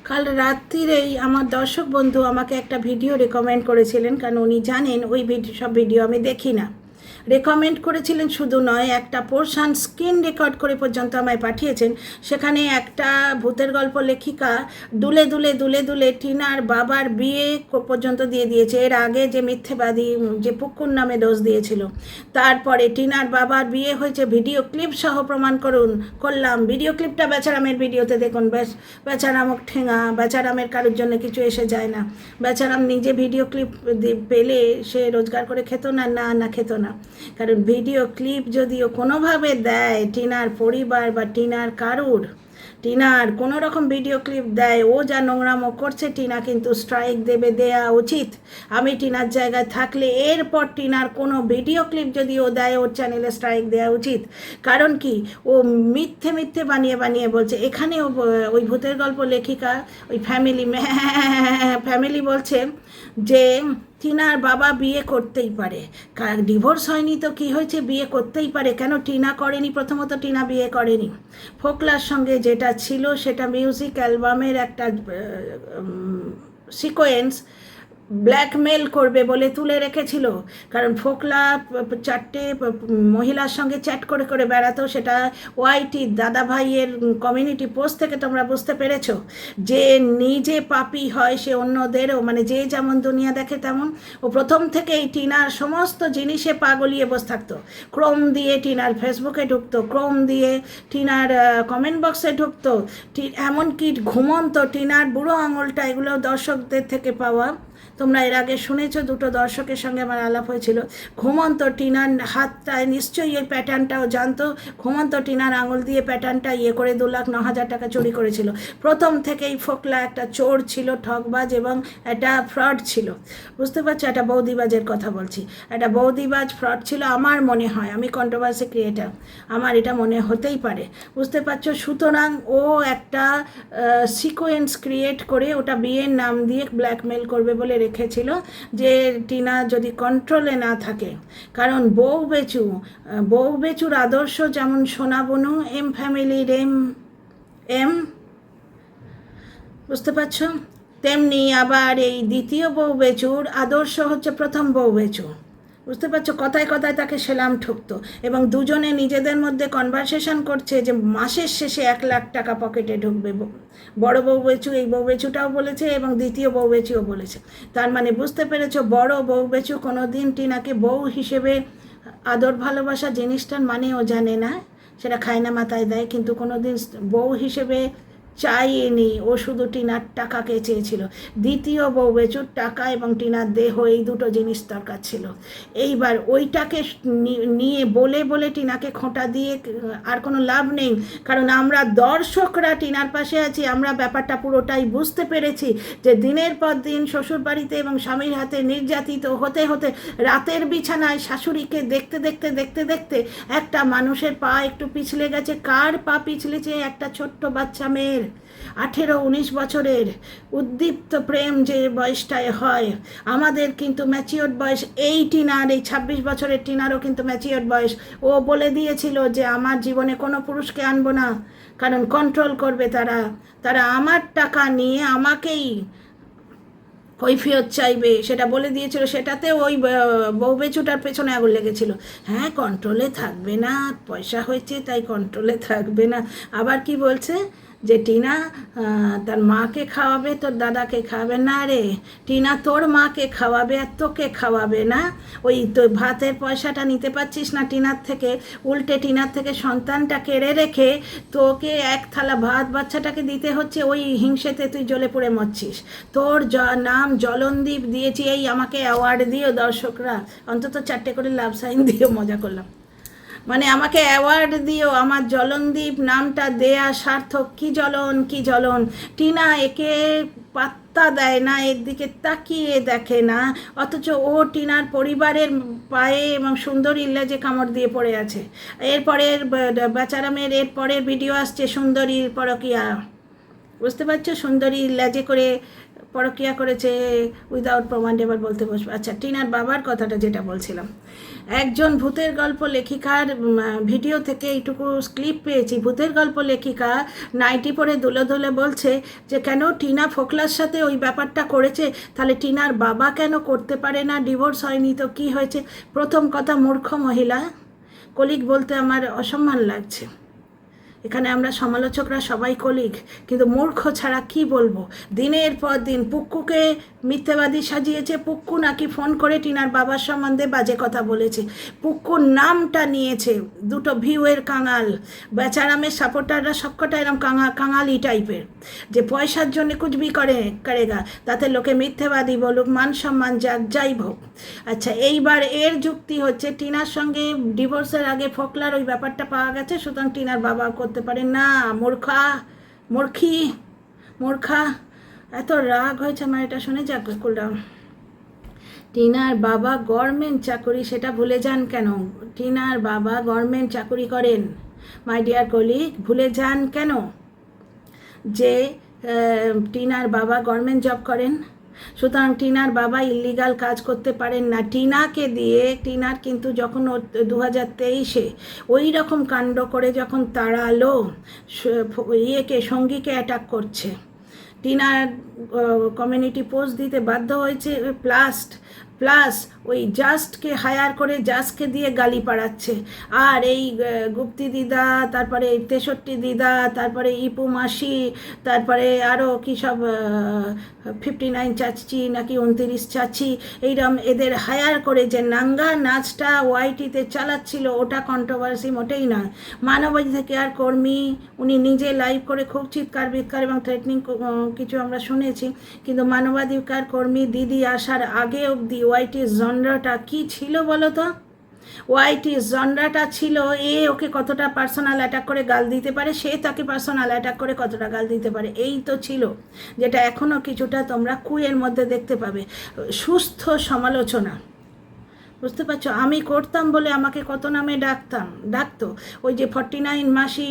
কাল রাত্রিরেই আমার দর্শক বন্ধু আমাকে একটা ভিডিও রেকমেন্ড করেছিলেন, কারণ উনি জানেন ওই সব ভিডিও আমি দেখি না। রেকমেন্ড করেছিলেন শুধু নয়, একটা পোর্শন স্ক্রিন রেকর্ড করে পর্যন্ত আমায় পাঠিয়েছেন। সেখানে একটা ভূতের গল্প লেখিকা দুলে দুলে দুলে দুলে টিনার বাবার বিয়ে পর্যন্ত দিয়ে দিয়েছে। এর আগে যে মিথ্যেবাদী যে পুকুর নামে দোষ দিয়েছিল, তারপরে টিনার বাবার বিয়ে হয়েছে ভিডিও ক্লিপ সহ প্রমাণ করলাম। ভিডিও ক্লিপটা বেচারামের ভিডিওতে দেখুন। বেচারামক ঠেঙা, বেচারামের কারোর জন্য কিছু এসে যায় না। বেচারাম নিজে ভিডিও ক্লিপ পেলে সে রোজগার করে খেত না, না খেত না। কারণ ভিডিও ক্লিপ যদিও কোনোভাবে দেয় টিনার পরিবার বা টিনার কোনো রকম ভিডিও ক্লিপ দেয়, ও যা নোংরামো করছে টিনা কিন্তু স্ট্রাইক দেওয়া উচিত। আমি টিনার জায়গায় থাকলে এরপর টিনার কোনো ভিডিও ক্লিপ যদি ও দেয় ওর চ্যানেলে স্ট্রাইক দেওয়া উচিত। কারণ কি, ও মিথ্যে বানিয়ে বলছে। এখানে ওই ভূতের গল্প লেখিকা ওই ফ্যামিলি বলছে যে টিনার বাবা বিয়ে করতেই পারে, ডিভোর্স হয়নি তো কি হয়েছে, বিয়ে করতেই পারে। কেন টিনা করেনি? প্রথমত টিনা বিয়ে করেনি। ফোকলার সঙ্গে যেটা ছিল সেটা মিউজিক অ্যালবামের একটা সিকোয়েন্স ব্ল্যাকমেল করবে বলে তুলে রেখেছিল। কারণ ফোকলা 4টে মহিলার সঙ্গে চ্যাট করে করে বেড়াতো। সেটা ওয়াইটি দাদা ভাইয়ের কমিউনিটি পোস্ট থেকে তোমরা বুঝতে পেরেছো। যে নিজে পাপি হয় সে অন্যদেরও, মানে যে যেমন দুনিয়া দেখে তেমন। ও প্রথম থেকেই টিনার সমস্ত জিনিসে পাগলিয়ে বসে থাকতো। ক্রোম দিয়ে টিনার ফেসবুকে ঢুকতো, ক্রোম দিয়ে টিনার কমেন্ট বক্সে ঢুকতো, এমনকি ঘুমন্ত টিনার বুড়ো আঙুলটা, এগুলো দর্শকদের থেকে পাওয়া। তোমরা এর আগে শুনেছো, দুটো দর্শকের সঙ্গে আমার আলাপ হয়েছিল। ঘুমন্ত টিনার হাতটায় নিশ্চয়ই ওই প্যাটার্নটাও জানতো। ঘুমন্ত টিনার আঙুল দিয়ে প্যাটার্নটা করে 2,09,000 টাকা চুরি করেছিল। প্রথম থেকেই ফোকলা একটা চোর ছিল, ঠকবাজ এবং একটা ফ্রড ছিল। বুঝতে পারছো? একটা বৌদিবাজের কথা বলছি। একটা বৌদিবাজ ফ্রড ছিল আমার মনে হয়। আমি কন্ট্রোভার্সি ক্রিয়েটার, আমার এটা মনে হতেই পারে। বুঝতে পারছো? সুতরাং ও একটা সিকোয়েন্স ক্রিয়েট করে ওটা বিয়ের নাম দিয়ে ব্ল্যাকমেল করবে বলে রেখেছিল, যে টিনা যদি কন্ট্রোলে না থাকে। কারণ বউ বেচুর আদর্শ যেমন সোনা বনু এম ফ্যামিলির এম, বুঝতে পারছো? তেমনি আবার এই দ্বিতীয় বউ বেচুর আদর্শ হচ্ছে প্রথম বউ বেচু। বুঝতে পারছো? কথায় কথায় তাকে সেলাম ঠুকতো এবং দুজনে নিজেদের মধ্যে কনভারসেশন করছে যে মাসের শেষে 1,00,000 টাকা পকেটে ঢুকবে। বড় বউ বেচু এই বউ বেচুটাও বলেছে এবং দ্বিতীয় বউ বেচুও বলেছে। তার মানে বুঝতে পেরেছো, বড় বউ বেচু কোনো দিন টিনাকে বউ হিসেবে আদর ভালোবাসা জিনিসটার মানেও জানে না, সেটা খায় না মাথায় দেয়, কিন্তু কোনো দিন বউ হিসেবে চাইনি। ও শুধু টিনার টাকাকে চেয়েছিল। দ্বিতীয় বউ বেচুর টাকা এবং টিনার দেহ, এই দুটো জিনিস দরকার ছিল। এইবার ওইটাকে নিয়ে বলে টিনাকে খোঁটা দিয়ে আর কোনো লাভ নেই। কারণ আমরা দর্শকরা টিনার পাশে আছি। আমরা ব্যাপারটা পুরোটাই বুঝতে পেরেছি যে দিনের পর দিন শ্বশুর বাড়িতে এবং স্বামীর হাতে নির্যাতিত হতে হতে রাতের বিছানায় শাশুড়িকে দেখতে একটা মানুষের পা একটু পিছলে গেছে। কার পা পিছলেছে? একটা ছোট্ট বাচ্চা মেয়ের। 18-19 বছরের উদ্দীপ্ত প্রেম যে বয়সটায় হয়। আমাদের কিন্তু ম্যাচিওর বয়স এই টিনার, এই 26 বছরের টিনারও কিন্তু ম্যাচিওর বয়স। ও বলে দিয়েছিল যে আমার জীবনে কোনো পুরুষকে আনবো না, কারণ কন্ট্রোল করবে তারা আমার টাকা নিয়ে আমাকেই কৈফিয়ত চাইবে, সেটা বলে দিয়েছিল। সেটাতে ওই বউ বেচুটার পেছনে আগুন লেগেছিল। হ্যাঁ, কন্ট্রোলে থাকবে না, পয়সা হয়েছে তাই কন্ট্রোলে থাকবে না। আবার কি বলছে যে টিনা তার মাকে খাওয়াবে, তোর দাদাকে খাওয়াবে না। রে টিনা তোর মাকে খাওয়াবে আর তোকে খাওয়াবে না। ওই তো ভাতের পয়সাটা নিতে পারছিস না টিনার থেকে, উল্টে টিনার থেকে সন্তানটা কেড়ে রেখে তোকে এক থালা ভাত বাচ্চাটাকে দিতে হচ্ছে। ওই হিংসেতে তুই জ্বলে পড়ে মরছিস। তোর নাম জলনদীপ দিয়েছি, এই আমাকে অ্যাওয়ার্ড দিও দর্শকরা, অন্তত 4টে করে লাভ সাইন দিও, মজা করলাম। মানে আমাকে অ্যাওয়ার্ড দিও, আমার জলনদীপ নামটা দেয়া সার্থক। কি জ্বলন। টিনা একে পাত্তা দেয় না, এর দিকে তাকিয়ে দেখে না, অথচ ও টিনার পরিবারের পায়ে এবং সুন্দরীর লেজে কামড় দিয়ে পড়ে আছে। এরপরের বেচারামের এরপরের ভিডিও আসছে সুন্দরীর পরকিয়া। বুঝতে পারছো? সুন্দরীর লেজে করে পরকীয়া করেছে উইদাউট প্রমাণ, এবার বলতে বসবে। আচ্ছা, টিনার বাবার কথাটা যেটা বলছিলাম, একজন ভূতের গল্প লেখিকার ভিডিও থেকে এইটুকু ক্লিপ পেয়েছি। ভূতের গল্প লেখিকা নাইটি পরে দুলে দুলে বলছে যে কেন টিনা ফোকলার সাথে ওই ব্যাপারটা করেছে, তাহলে টিনার বাবা কেন করতে পারে না, ডিভোর্স হয়নি তো কী হয়েছে? প্রথম কথা, মূর্খ মহিলা। কলিগ বলতে আমার অসম্মান লাগছে। এখানে আমরা সমালোচকরা সবাই কলিগ, কিন্তু মূর্খ ছাড়া কি বলবো? দিনের পর দিন পুক্কুকে মিথ্যাবাদী সাজিয়েছে। পুক্কু নাকি ফোন করে টিনার বাবার সম্বন্ধে বাজে কথা বলেছে। পুক্কুর নামটা নিয়েছে, দুটো ভিউয়ের কাঙাল। বেচারামের সাপোর্টাররা সবকটা এরকম কাঙালি টাইপের, যে পয়সার জন্য কুচবি করেগা, তাতে লোকে মিথ্যাবাদী বলুক, মান সম্মান যাক, যাই হোক। আচ্ছা, এইবার এর যুক্তি হচ্ছে টিনার সঙ্গে ডিভোর্সের আগে ফোকলার ওই ব্যাপারটা পাওয়া গেছে, সুতরাং টিনার বাবা করতে পারে না। মূর্খা। এত রাগ হয়েছে আমার এটা শুনে। যাক, কুলডাউন। টিনার বাবা গভর্নমেন্ট চাকরি, সেটা ভুলে যান কেন? টিনার বাবা গভর্নমেন্ট চাকরি করেন, মাই ডিয়ার কলিগ। ভুলে যান কেন যে টিনার বাবা গভর্নমেন্ট জব করেন? সুতরাং টিনার বাবা ইলিগাল কাজ করতে পারেন না। টিনাকে দিয়ে, টিনার কিন্তু যখন 2023-এ ওই রকম কাণ্ড করে যখন তাড়ালো, সঙ্গীকে অ্যাটাক করছে, টিনার কমিউনিটি পোস্ট দিতে বাধ্য হয়েছে। প্লাস ওই জাস্টকে হায়ার করে জাস্টকে দিয়ে গালি পাড়াচ্ছে। আর এই গুপ্তি দিদা, তারপরে 63 দিদা, তারপরে ইপু মাসি, তারপরে আরও কী সব 59 চাচি নাকি 29 চাচি, এইরকম এদের হায়ার করে যে নাঙ্গা নাচটা ওয়াইটিতে চালাচ্ছিল, ওটা কন্ট্রোভার্সি মোটেই নয়। মানবাধিকার কর্মী উনি নিজে লাইভ করে খুব চিৎকার বিৎকার এবং থ্রেটনিং কিছু আমরা শুনেছি, কিন্তু মানবাধিকার কর্মী দিদি আসার আগে অবধি ওয়াইটির জনরাটা কী ছিল বলো তো? ওয়াইটির জনরাটা ছিল ওকে কতটা পার্সোনাল অ্যাটাক করে গাল দিতে পারে, সে তাকে পার্সোনাল অ্যাটাক করে কতটা গাল দিতে পারে, এই তো ছিল। যেটা এখনও কিছুটা তোমরা কুয়ের মধ্যে দেখতে পাবে। সুস্থ সমালোচনা, বুঝতে পারছো? আমি করতাম বলে আমাকে কত নামে ডাকতো। ওই যে 49 মাসি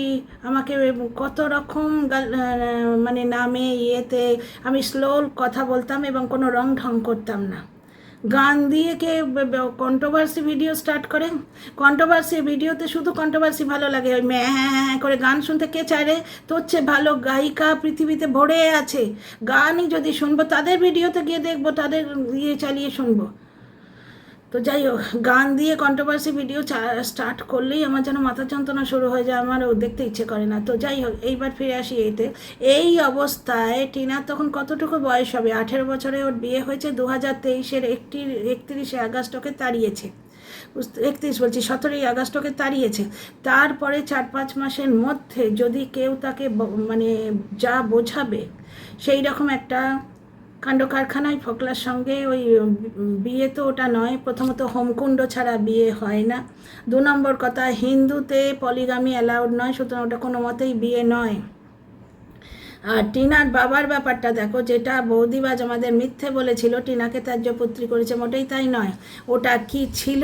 আমাকে কত রকম মানে নামে আমি স্লো কথা বলতাম এবং কোনো রং ঢং করতাম না। গান দিয়ে কে কন্ট্রোভার্সি ভিডিও স্টার্ট করে? কন্ট্রোভার্সি ভিডিওতে শুধু কন্ট্রোভার্সি ভালো লাগে, ওই হ্যাঁ করে গান শুনতে কে চায় রে? তোর চেয়ে ভালো গায়িকা পৃথিবীতে ভরে আছে। গানই যদি শুনবো, তাদের ভিডিওতে গিয়ে দেখবো, তাদের চালিয়ে শুনবো। তো যাই হোক, গান দিয়ে কন্ট্রোভার্সি ভিডিও স্টার্ট করলেই আমার যেন মাথা যন্ত্রণা শুরু হয়ে যায়, আমারও দেখতে ইচ্ছে করে না। তো যাই হোক, এইবার ফিরে আসি এই অবস্থায় টিনার তখন কতটুকু বয়স হবে? 18 বছরে ওর বিয়ে হয়েছে। 2023-এর 31শে আগস্ট ওকে তাড়িয়েছে। 17ই আগস্ট ওকে তাড়িয়েছে। তারপরে 4-5 মাসের মধ্যে যদি কেউ তাকে মানে যা বোঝাবে, সেই রকম একটা কাণ্ড কারখানায় ফোকলার সঙ্গে ওই বিয়ে তো ওটা নয়। প্রথমত হোমকুণ্ড ছাড়া বিয়ে হয় না। 2 নম্বর কথা, হিন্দুতে পলিগামি অ্যালাউড নয়, সুতরাং ওটা কোনো মতেই বিয়ে নয়। আর টিনার বাবার ব্যাপারটা দেখো, যেটা বৌদিবাজ আমাদের মিথ্যে বলেছিল টিনাকে ত্যায্যপুত্রী করেছে, মোটেই তাই নয়। ওটা কি ছিল?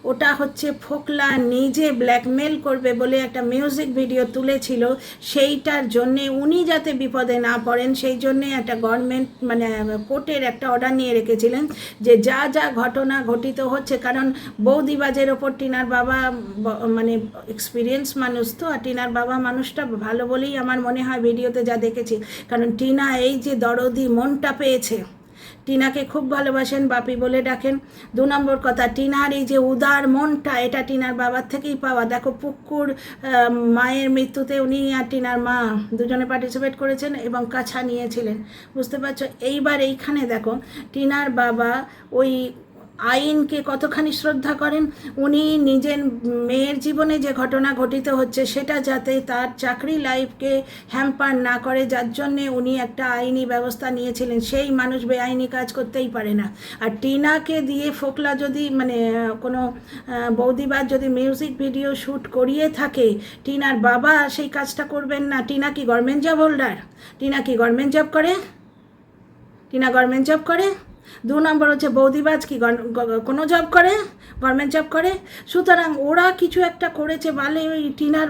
ওটা হচ্ছে ফোকলা নিজে ব্ল্যাকমেল করবে বলে একটা মিউজিক ভিডিও তুলেছিল, সেইটার জন্যে উনি যাতে বিপদে না পড়েন সেই জন্যে একটা গভর্নমেন্ট মানে কোর্টের একটা অর্ডার নিয়ে রেখেছিলেন যে যা যা ঘটনা ঘটিত হচ্ছে, কারণ বৌদিবাজের ওপর টিনার বাবা মানে এক্সপিরিয়েন্স মানুষ তো, আর টিনার বাবা মানুষটা ভালো বলেই আমার মনে হয় ভিডিওতে যা দেখেছি। কারণ টিনা এই যে দরদি মনটা পেয়েছে, টিনাকে খুব ভালোবাসেন, বাপি বলে ডাকেন। 2 নম্বর কথা, টিনার এই যে উদার মনটা, এটা টিনার বাবার থেকেই পাওয়া। দেখো, পুক্কুর মায়ের মৃত্যুতে উনি আর টিনার মা দুজনে পার্টিসিপেট করেছেন এবং কাছা নিয়েছিলেন, বুঝতে পারছো? এইবার এইখানে দেখো, টিনার বাবা ওই আইনকে কতখানি শ্রদ্ধা করেন। উনি নিজের মেয়ের জীবনে যে ঘটনা ঘটিত হচ্ছে সেটা যাতে তার চাকরি লাইফকে হ্যাম্পার না করে, যার জন্যে উনি একটা আইনি ব্যবস্থা নিয়েছিলেন। সেই মানুষ বেআইনি কাজ করতেই পারে না। আর টিনাকে দিয়ে ফোকলা যদি মানে কোনো বৌদিবাদ যদি মিউজিক ভিডিও শ্যুট করিয়ে থাকে, টিনার বাবা সেই কাজটা করবেন না। টিনা কি গভর্নমেন্ট জব হোল্ডার? টিনা কি গভর্নমেন্ট জব করে? টিনা গভর্নমেন্ট জব করে? দু নম্বর হচ্ছে বৌদিবাজ কি কোনো জব করে, গভর্নমেন্ট জব করে, সুতরাং ওরা কিছু একটা করেছে বলে ওই টিনার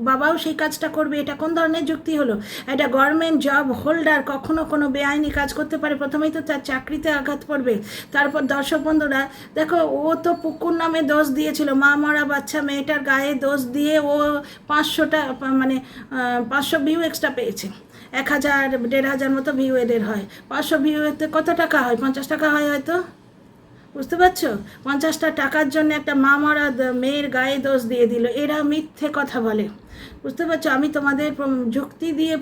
বাবাও সেই কাজটা করবে, এটা কোন ধরনের যুক্তি হলো? একটা গভর্নমেন্ট জব হোল্ডার কখনো কোনো বেআইনি কাজ করতে পারে? প্রথমেই তো তার চাকরিতে আঘাত পড়বে। তারপর দর্শক বন্ধুরা দেখো, ও তো পুকুর নামে দোষ দিয়েছিল, মা মরা বাচ্চা মেয়েটার গায়ে দোষ দিয়ে ও 500টা মানে 500 ভিউ এক্সট্রা পেয়েছে। 1000 1500 মতো ভিউ এদের হয়। 500 ভিউ এতে কত টাকা হয়? 50 টাকা হয় হয়তো, বুঝতে পারছো? 50টা টাকার জন্য একটা মা মরা মেয়ের গায়ে দোষ দিয়ে দিল। এরা মিথ্যে কথা বলে, বুঝতে পারছো? আমি তোমাদের যুক্তি দিয়ে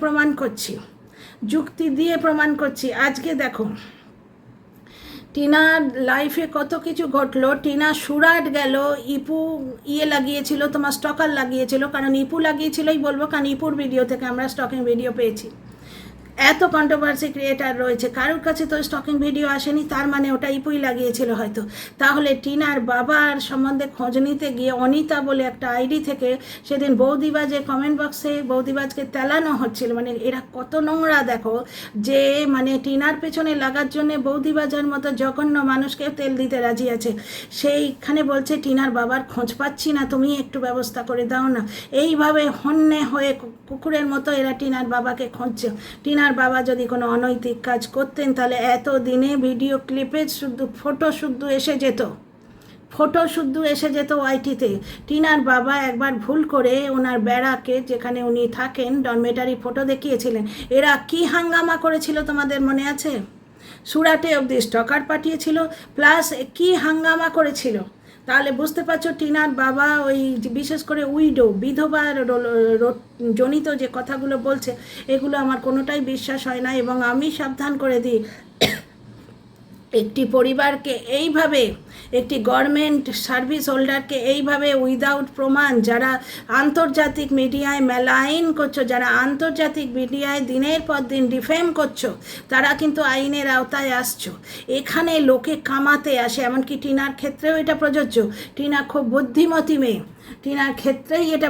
প্রমাণ করছি। আজকে দেখো টিনার লাইফে কত কিছু ঘটলো। টিনা সুরাট গেল, ইপু লাগিয়েছিল, তোমার স্টকার লাগিয়েছিল, কারণ ইপু লাগিয়েছিলই বলবো, কারণ ইপুর ভিডিও থেকে আমরা স্টকিং ভিডিও পেয়েছি। এত কন্ট্রোভার্সি ক্রিয়েটার রয়েছে, কারোর কাছে তো স্টকিং ভিডিও আসেনি, তার মানে ওটা ইপুই লাগিয়েছিল হয়তো। তাহলে টিনার বাবার সম্বন্ধে খোঁজ নিতে গিয়ে অনিতা বলে একটা আইডি থেকে সেদিন বৌদিবাজের কমেন্ট বক্সে বৌদিবাজকে তেলানো হচ্ছিল। মানে এরা কত নোংরা দেখো, যে মানে টিনার পেছনে লাগার জন্য বৌদিবাজার মতো জঘন্য মানুষকে তেল দিতে রাজি আছে। সেইখানে বলছে টিনার বাবার খোঁজ পাচ্ছি না, তুমি একটু ব্যবস্থা করে দাও না। এইভাবে হন্যে হয়ে কুকুরের মতো এরা টিনার বাবাকে খুঁজছে। টিনার বাবা যদি কোনো অনৈতিক কাজ করতেন তাহলে এত দিনে ভিডিও ক্লিপে শুধু ফটো শুদ্ধ এসে যেত ওয়াইটিতে। টিনার বাবা একবার ভুল করে ওনার বেড়াকে, যেখানে উনি থাকেন, ডরমেটারি ফটো দেখিয়েছিলেন। এরা কি হাঙ্গামা করেছিল তোমাদের মনে আছে? সুরাটে অবধি স্টকার পাঠিয়েছিল, প্লাস কি হাঙ্গামা করেছিল। তাহলে বুঝতে পারছো টিনার বাবা ওই বিশেষ করে উইডো, বিধবা জনিত যে কথাগুলো বলছে, এগুলো আমার কোনোটাই বিশ্বাস হয় না। এবং আমি সাবধান করে দিই, একটি পরিবারকে এইভাবে, একটি গভর্নমেন্ট সার্ভিস হোল্ডারকে এইভাবে উইদাউট প্রমাণ, যারা আন্তর্জাতিক মিডিয়ায় মেলাইন করছো, যারা আন্তর্জাতিক মিডিয়ায় দিনের পর দিন ডিফেম করছো, তারা কিন্তু আইনের আওতায় আসছো। এখানে লোকে কামাতে আসে, এমনকি টিনার ক্ষেত্রেও এটা প্রযোজ্য। টিনা খুব বুদ্ধিমতী মেয়ে, টিনার ক্ষেত্রেই এটা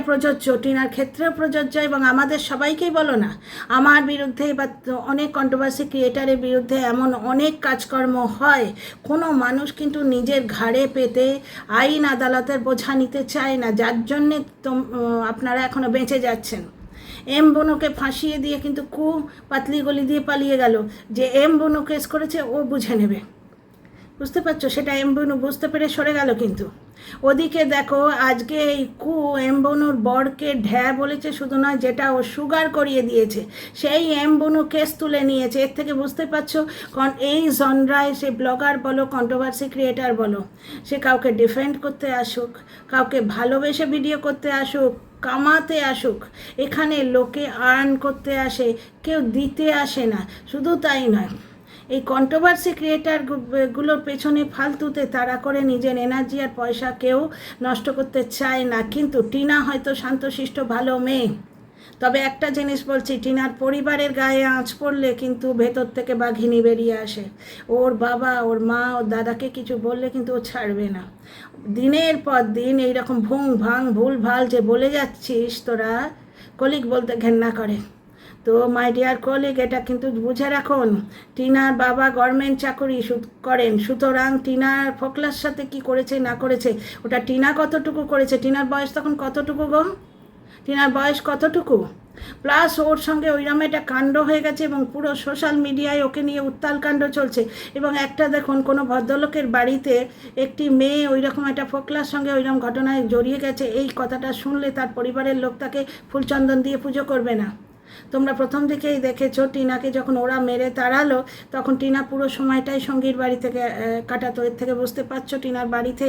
প্রযোজ্য। এবং আমাদের সবাইকেই বলো না, আমার বিরুদ্ধে বা অনেক কন্ট্রোভার্সি ক্রিয়েটারের বিরুদ্ধে এমন অনেক কাজকর্ম হয়, কোনো মানুষ কিন্তু নিজের ঘাড়ে পেতে আইন আদালতের বোঝা নিতে চায় না, যার জন্যে আপনারা এখনও বেঁচে যাচ্ছেন। এম বনুকে ফাঁসিয়ে দিয়ে কিন্তু পাতলি গলি দিয়ে পালিয়ে গেল, যে এম বনু কেস করেছে ও বুঝে নেবে, বুঝতে পারছো? সেটা এম বনু বুঝতে পেরে সরে গেল। কিন্তু ওদিকে দেখো আজকে এই এম বনুর বরকে বলেছে, শুধু নয়, যেটা ও সুগার করিয়ে দিয়েছে সেই এম বনু কেস তুলে নিয়েছে। এর থেকে বুঝতে পারছো, কারণ এই জনরায় সে ব্লগার বলো, কন্ট্রোভার্সি ক্রিয়েটার বলো, সে কাউকে ডিফেন্ড করতে আসুক, কাউকে ভালোবেসে ভিডিও করতে আসুক, কামাতে আসুক, এখানে লোকে আর্ন করতে আসে, কেউ দিতে আসে না। শুধু তাই নয়, এই কন্ট্রোভার্সি ক্রিয়েটারগুলোর পেছনে ফালতুতে তারা করে নিজের এনার্জি আর পয়সা কেউ নষ্ট করতে চায় না। কিন্তু টিনা হয়তো শান্তশিষ্ট ভালো মেয়ে, তবে একটা জিনিস বলছি, টিনার পরিবারের গায়ে আঁচ পড়লে কিন্তু ভেতর থেকে বাঘিনী বেরিয়ে আসে। ওর বাবা, ওর মা, ওর দাদাকে কিছু বললে কিন্তু ও ছাড়বে না। দিনের পর দিন এইরকম ভুং ভাং ভুল ভাল যে বলে যাচ্ছিস তোরা, কলিগ বলতে ঘেন্না করে। তো মাই ডিয়ার কলিগ, এটা কিন্তু বুঝে রাখুন, টিনার বাবা গভর্নমেন্ট চাকরি করেন, সুতরাং টিনার ফোকলার সাথে কি করেছে না করেছে, ওটা টিনা কতটুকু করেছে, টিনার বয়স তখন কতটুকু গো, টিনার বয়স কতটুকু, প্লাস ওর সঙ্গে ওইরকম একটা কাণ্ড হয়ে গেছে এবং পুরো সোশ্যাল মিডিয়ায় ওকে নিয়ে উত্তাল কাণ্ড চলছে। এবং একটা দেখুন, কোনো ভদ্রলোকের বাড়িতে একটি মেয়ে ওইরকম একটা ফোকলার সঙ্গে ওইরকম ঘটনায় জড়িয়ে গেছে, এই কথাটা শুনলে তার পরিবারের লোক তাকে ফুলচন্দন দিয়ে পুজো করবে না। তোমরা প্রথম থেকেই দেখেছো, টিনাকে যখন ওরা মেরে তাড়ালো তখন টিনা পুরো সময়টাই সঙ্গীর বাড়ি থেকে কাটাতো। এর থেকে বুঝতে পারছো টিনার বাড়িতে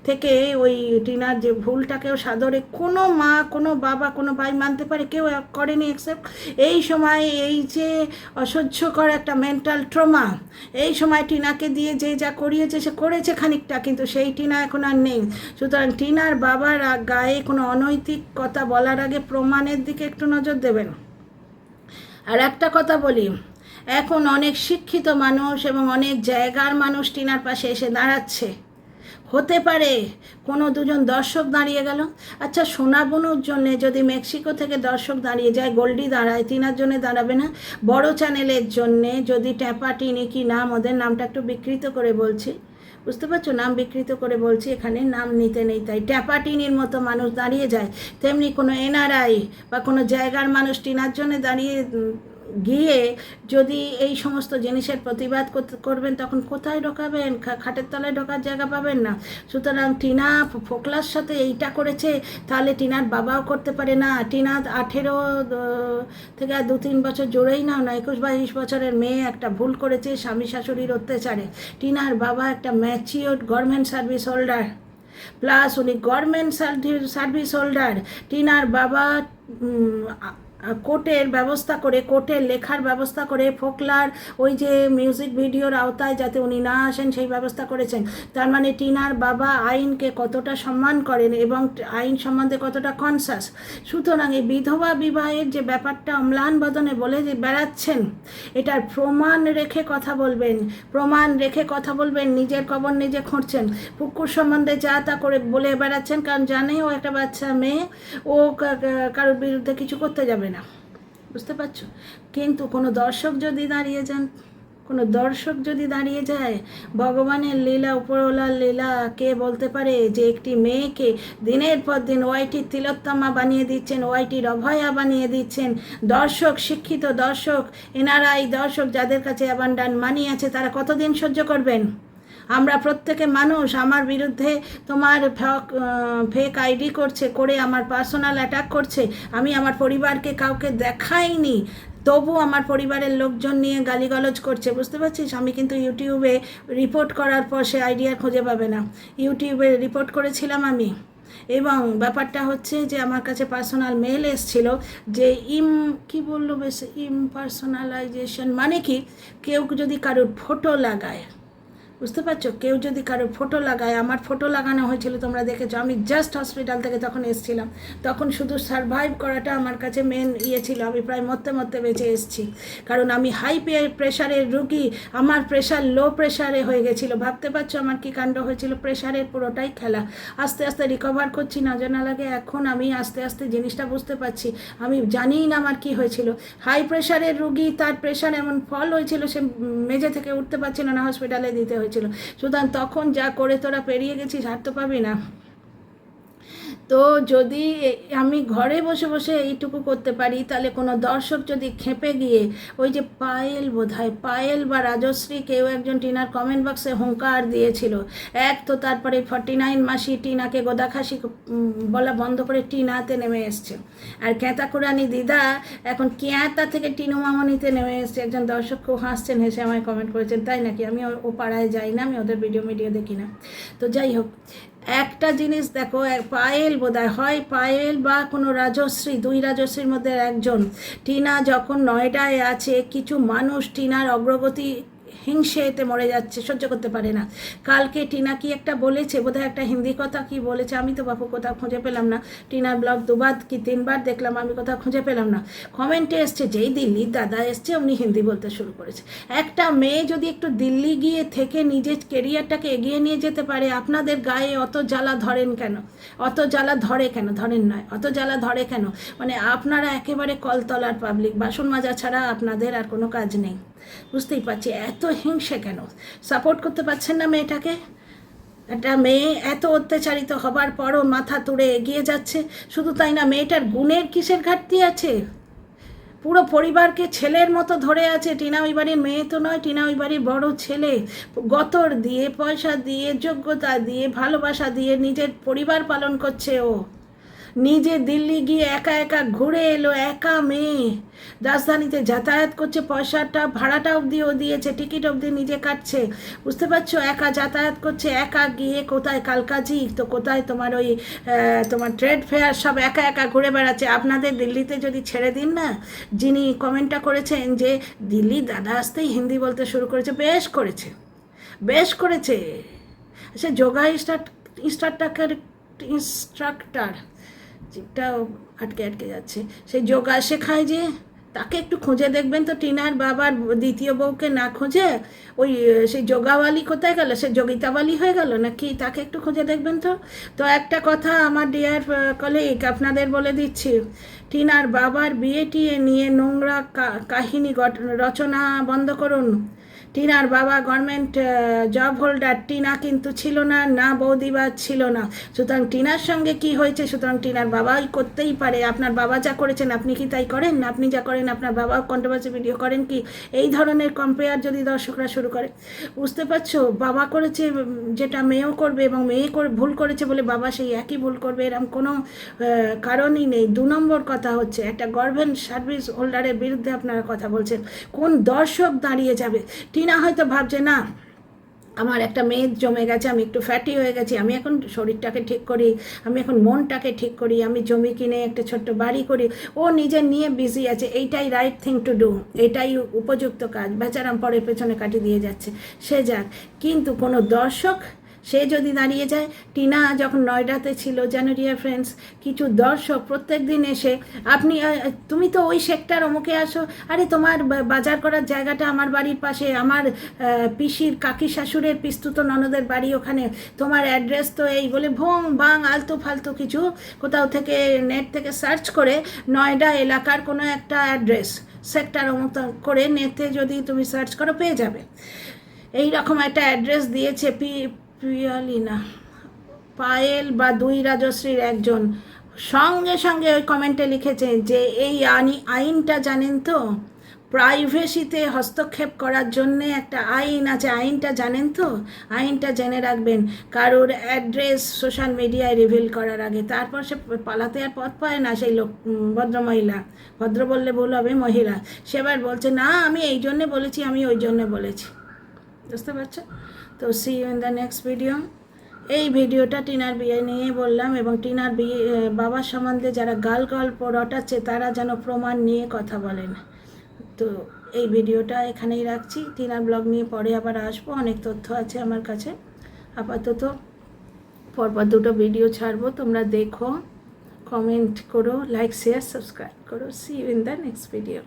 থেকে ওই টিনার যে ভুলটাকেও সাদরে কোনো মা, কোনো বাবা, কোনো ভাই মানতে পারে, কেউ করেনি অ্যাকসেপ্ট। এই সময় এই যে অসহ্যকর একটা মেন্টাল ট্রমা, এই সময় টিনাকে দিয়ে যে যা করিয়েছে সে করেছে খানিকটা, কিন্তু সেই টিনা এখন আর নেই। সুতরাং টিনার বাবার গায়ে কোনো অনৈতিক কথা বলার আগে প্রমাণের দিকে একটু নজর দেবেন। আর একটা কথা বলি, এখন অনেক শিক্ষিত মানুষ এবং অনেক জায়গার মানুষ টিনার পাশে এসে দাঁড়াচ্ছে। হতে পারে কোনো দুজন দর্শক দাঁড়িয়ে গেল। আচ্ছা, সোনা বনুর জন্যে যদি মেক্সিকো থেকে দর্শক দাঁড়িয়ে যায়, গোল্ডি দাঁড়ায়, তিনার জন্যে দাঁড়াবে না? বড় চ্যানেলের জন্যে যদি ট্যাপা টিনি কি নাম, ওদের নামটা একটু বিকৃত করে বলছি, বুঝতে পারছো, নাম বিকৃত করে বলছি, এখানে নাম নিতে নেই, তাই ট্যাপা টিনির মতো মানুষ দাঁড়িয়ে যায়, তেমনি কোনো এনআরআই বা কোনো জায়গার মানুষ টিনার জন্যে দাঁড়িয়ে গিয়ে যদি এই সমস্ত জিনিসের প্রতিবাদ করবেন, তখন কোথায় ঢোকাবেন? খাটের তলায় ঢোকার জায়গা পাবেন না। সুতরাং টিনা ফোকলার সাথে এইটা করেছে, তাহলে টিনার বাবাও করতে পারে না? টিনা 18 থেকে 2-3 বছর জোরেই নাও না, 21-22 বছরের মেয়ে একটা ভুল করেছে স্বামী শাশুড়ির অত্যাচারে। টিনার বাবা একটা mature government service holder, plus উনি গভর্নমেন্ট সার্ভিস হোল্ডার। টিনার বাবা কোর্টের ব্যবস্থা করে, কোর্টের লেখার ব্যবস্থা করে, ফোকলার ওই যে মিউজিক ভিডিওর আওতায় যাতে উনি না আসেন সেই ব্যবস্থা করেছেন। তার মানে টিনার বাবা আইনকে কতটা সম্মান করেন এবং আইন সম্বন্ধে কতটা কনসাস। সুতরাং এই বিধবা বিবাহের যে ব্যাপারটা অম্লান বদনে বলে যে বেড়াচ্ছেন, এটার প্রমাণ রেখে কথা বলবেন, প্রমাণ রেখে কথা বলবেন। নিজের কবর নিজে খুঁড়ছেন, পুকুর সম্বন্ধে যা তা করে বলে বেড়াচ্ছেন, কারণ জানে ও একটা বাচ্চা মেয়ে, ও কারোর বিরুদ্ধে কিছু করতে যাবে না, বুঝতে পারছো? কিন্তু কোনো দর্শক যদি দাঁড়িয়ে যান, কোনো দর্শক যদি দাঁড়িয়ে যায়, ভগবানের লীলা, উপরওয়ালার লীলা কে বলতে পারে যে একটি মেয়েকে দিনের পর দিন ওয়াইটির তিলোত্তমা বানিয়ে দিচ্ছেন, ওয়াইটির অভয়া বানিয়ে দিচ্ছেন। দর্শক, শিক্ষিত দর্শক, এনআরআই দর্শক, যাদের কাছে অ্যাবান্ডান্ট মানি আছে, তারা কতদিন সহ্য করবেন? আমরা প্রত্যেকে মানুষ। আমার বিরুদ্ধে তোমার ফেক আইডি করে আমার পার্সোনাল অ্যাটাক করছে, আমি আমার পরিবারকে কাউকে দেখাইনি, তবু আমার পরিবারের লোকজন নিয়ে গালিগালজ করছে, বুঝতে পারছিস? আমি কিন্তু ইউটিউবে রিপোর্ট করার পর সে আইডি আর খুঁজে পাবে না। ইউটিউবে রিপোর্ট করেছিলাম আমি, এবং ব্যাপারটা হচ্ছে যে আমার কাছে পার্সোনাল মেল এসেছিল যে কি বললো বেশ, ইমপার্সোনালাইজেশন মানে কি, কেউ যদি কারোর ফটো লাগায়, বুঝতে পারছো, কেউ যদি কারোর ফটো লাগায়, আমার ফটো লাগানো হয়েছিল, তোমরা দেখেছো। আমি জাস্ট হসপিটাল থেকে তখন এসেছিলাম, তখন শুধু সারভাইভ করাটা আমার কাছে মেন ছিল। আমি প্রায় মরতে মরতে বেঁচে এসেছি, কারণ আমি হাই প্রেশারের রুগী, আমার প্রেশার লো প্রেশারে হয়ে গেছিলো। ভাবতে পারছো আমার কি কাণ্ড হয়েছিল? প্রেশারের পুরোটাই খেলা। আস্তে আস্তে রিকভার করছি, না জানা লাগে। এখন আমি আস্তে আস্তে জিনিসটা বুঝতে পারছি, আমি জানিই না আমার কি হয়েছিল। হাই প্রেশারের রুগী, তার প্রেশার এমন ফল হয়েছিল, সে মেঝে থেকে উঠতে পারছিল না, হসপিটালে দিতে হয়েছিল। সুতরাং তখন যা করে তোরা পেরিয়ে গেছিস, আর তো পাবি না। তো যদি আমি ঘরে বসে বসে এইটুকু করতে পারি, তাহলে কোনো দর্শক যদি খেপে গিয়ে, ওই যে পায়েল, বোধহয় পায়েল বা রাজশ্রী, কেউ একজন টিনার কমেন্ট বক্সে হুঙ্কার দিয়েছিল, এক তো তারপরে 49 মাসি টিনাকে গোদাখাসি বলা বন্ধ করে টিনাতে নেমে এসছে। আর ক্যাঁতাকুরানি দিদা এখন ক্যাঁতা থেকে টিনু মামনিতে নেমে এসছে। একজন দর্শক খুব হাসছেন, হেসে আমায় কমেন্ট করেছেন, তাই নাকি? আমি ও পাড়ায় যাই না, আমি ওদের ভিডিও দেখি না। তো যাই হোক, একটা জিনিস দেখো, পায়েল বোধহয় হয় পায়েল বা কোনো রাজশ্রী, দুই রাজশ্রীর মধ্যে একজন, টিনা যখন নয়ডায় আছে, কিছু মানুষ টিনার অগ্রগতি হিংসে এতে মরে যাচ্ছে, সহ্য করতে পারে না। কালকে টিনা কি একটা বলেছে, বোধহয় একটা হিন্দি কথা কি বলেছে, আমি তো বাপু কোথাও খুঁজে পেলাম না। টিনার ব্লগ 2বার কি 3বার দেখলাম, আমি কোথাও খুঁজে পেলাম না। কমেন্টে এসছে, যেই দিল্লির দাদা এসছে উনি হিন্দি বলতে শুরু করেছে। একটা মেয়ে যদি একটু দিল্লি গিয়ে থেকে নিজের কেরিয়ারটাকে এগিয়ে নিয়ে যেতে পারে, আপনাদের গায়ে অত জ্বালা ধরেন কেন? অত জ্বালা ধরে কেন? ধরেন নয়, অত জ্বালা ধরে কেন? মানে আপনারা একেবারে কলতলার পাবলিক, বাসন মাজা ছাড়া আপনাদের আর কোনো কাজ নেই। বুঝতেই পারছি, এত হিংসে কেন? সাপোর্ট করতে পারছেন না মেয়েটাকে? একটা মেয়ে এত অত্যাচারিত হবার পরও মাথা তুলে এগিয়ে যাচ্ছে। শুধু তাই না, মেয়েটার গুণের কিসের ঘাটতি আছে? পুরো পরিবারকে ছেলের মতো ধরে আছে। টিনা ওই বাড়ির মেয়ে তো নয়, টিনা ওই বাড়ির বড় ছেলে। গতর দিয়ে, পয়সা দিয়ে, যোগ্যতা দিয়ে, ভালোবাসা দিয়ে নিজের পরিবার পালন করছে ও। নিজে দিল্লি গিয়ে একা একা ঘুরে এলো, একা মেয়ে, রাজধানীতে যাতায়াত করছে, পয়সাটা ভাড়াটা অবধি ও দিয়েছে, টিকিট অবধি নিজে কাটছে, বুঝতে পারছো? একা যাতায়াত করছে, একা গিয়ে কোথায় কালকাজি, তো কোথায় তোমার ওই তোমার ট্রেড ফেয়ার, সব একা একা ঘুরে বেড়াচ্ছে। আপনাদের দিল্লিতে যদি ছেড়ে দিন না, যিনি কমেন্টটা করেছেন যে দিল্লি দাদা আসতেই হিন্দি বলতে শুরু করেছে, বেশ করেছে, বেশ করেছে। সে যোগা ইনস্ট্রাক্টর, যেটাও আটকে যাচ্ছে, সেই যোগা শেখায় যে, তাকে একটু খুঁজে দেখবেন তো, টিনার বাবার দ্বিতীয় বউকে না খুঁজে ওই সেই যোগাওয়ালি কোথায় গেল, সে যোগিতাওয়ালি হয়ে গেল নাকি, তাকে একটু খুঁজে দেখবেন তো। তো একটা কথা আমার ডিয়ার কলিগ আপনাদের বলে দিচ্ছি, টিনার বাবার বিয়ে টিয়ে নিয়ে নোংরা কাহিনী রচনা বন্ধ করুন। টিনার বাবা গভর্নমেন্ট জব হোল্ডার, টিনা কিন্তু ছিল না, না বৌদিবাদ ছিল না। সুতরাং টিনার সঙ্গে কি হয়েছে, সুতরাং টিনার বাবাই করতেই পারে। আপনার বাবা যা করেছেন আপনি কি তাই করেন? আপনি যা করেন আপনার বাবাও কন্ট্রোভার্সি ভিডিও করেন কি? এই ধরনের কম্পেয়ার যদি দর্শকরা শুরু করে, বুঝতে পারছো, বাবা করেছে যেটা মেয়েও করবে, এবং মেয়ে ভুল করেছে বলে বাবা সেই একই ভুল করবে, এরকম কোনো কারণই নেই। 2 নম্বর কথা হচ্ছে, একটা গভর্নমেন্ট সার্ভিস হোল্ডারের বিরুদ্ধে আপনারা কথা বলছেন, কোন দর্শক দাঁড়িয়ে যাবে? টিনা হয়তো ভাবছে না আমার একটা মেদ জমে গেছে, আমি একটু ফ্যাটি হয়ে গেছি, আমি এখন শরীরটাকে ঠিক করি, আমি এখন মনটাকে ঠিক করি, আমি জমি কিনে একটা ছোট্ট বাড়ি করি। ও নিজের নিয়ে বিজি আছে, এইটাই রাইট থিং টু ডু, এটাই উপযুক্ত কাজ। বেচারাম পরে পেছনে কাটি দিয়ে যাচ্ছে, সে যাক। কিন্তু কোনো দর্শক সে যদি দাঁড়িয়ে যায়, টিনা যখন নয়ডাতে ছিল, জানো ডিয়ার ফ্রেন্ডস, কিছু দর্শক প্রত্যেক দিন এসে, আপনি তুমি তো ওই সেক্টর অমুকে আসো, আরে তোমার বাজার করার জায়গাটা আমার বাড়ির পাশে, আমার পিসির কাকি শাশুড়ের পিস্তুত ননদের বাড়ি ওখানে, তোমার অ্যাড্রেস তো এই বলে ভোং বাং আলতু ফালতু কিছু কোথাও থেকে নেট থেকে সার্চ করে নয়ডা এলাকার কোনো একটা অ্যাড্রেস সেক্টর অমুক করে নেটে যদি তুমি সার্চ করো পেয়ে যাবে। এই রকম একটা অ্যাড্রেস দিয়েছে পিয়ালিনা পায়েল বা 2 রাজশ্রীর একজন, সঙ্গে সঙ্গে ওই কমেন্টে লিখেছে যে এই আইনটা জানেন তো, প্রাইভেসিতে হস্তক্ষেপ করার জন্যে একটা আইন আছে, আইনটা জানেন তো, আইনটা জেনে রাখবেন, কারোর অ্যাড্রেস সোশ্যাল মিডিয়ায় রিভিল করার আগে। তারপর সে পালাতে আর পথ পায় না, সেই লোক ভদ্রমহিলা, ভদ্র বললে ভুল হবে, মহিলা, সেবার বলছে না আমি এই জন্যে বলেছি, আমি ওই জন্যে বলেছি, বুঝতে পারছো? তো see you in the next video. এই ভিডিওটা টিনার বিয়ে নিয়ে বললাম, এবং টিনার বিয়ে বাবার সম্বন্ধে যারা গাল গল্প রটাচ্ছে তারা যেন প্রমাণ নিয়ে কথা বলেন। তো এই ভিডিওটা এখানেই রাখছি, টিনার ব্লগ নিয়ে পরে আবার আসবো, অনেক তথ্য আছে আমার কাছে। আপাতত পরপর 2টো ভিডিও ছাড়বো, তোমরা দেখো, কমেন্ট করো, লাইক শেয়ার সাবস্ক্রাইব করো। See you in the next video.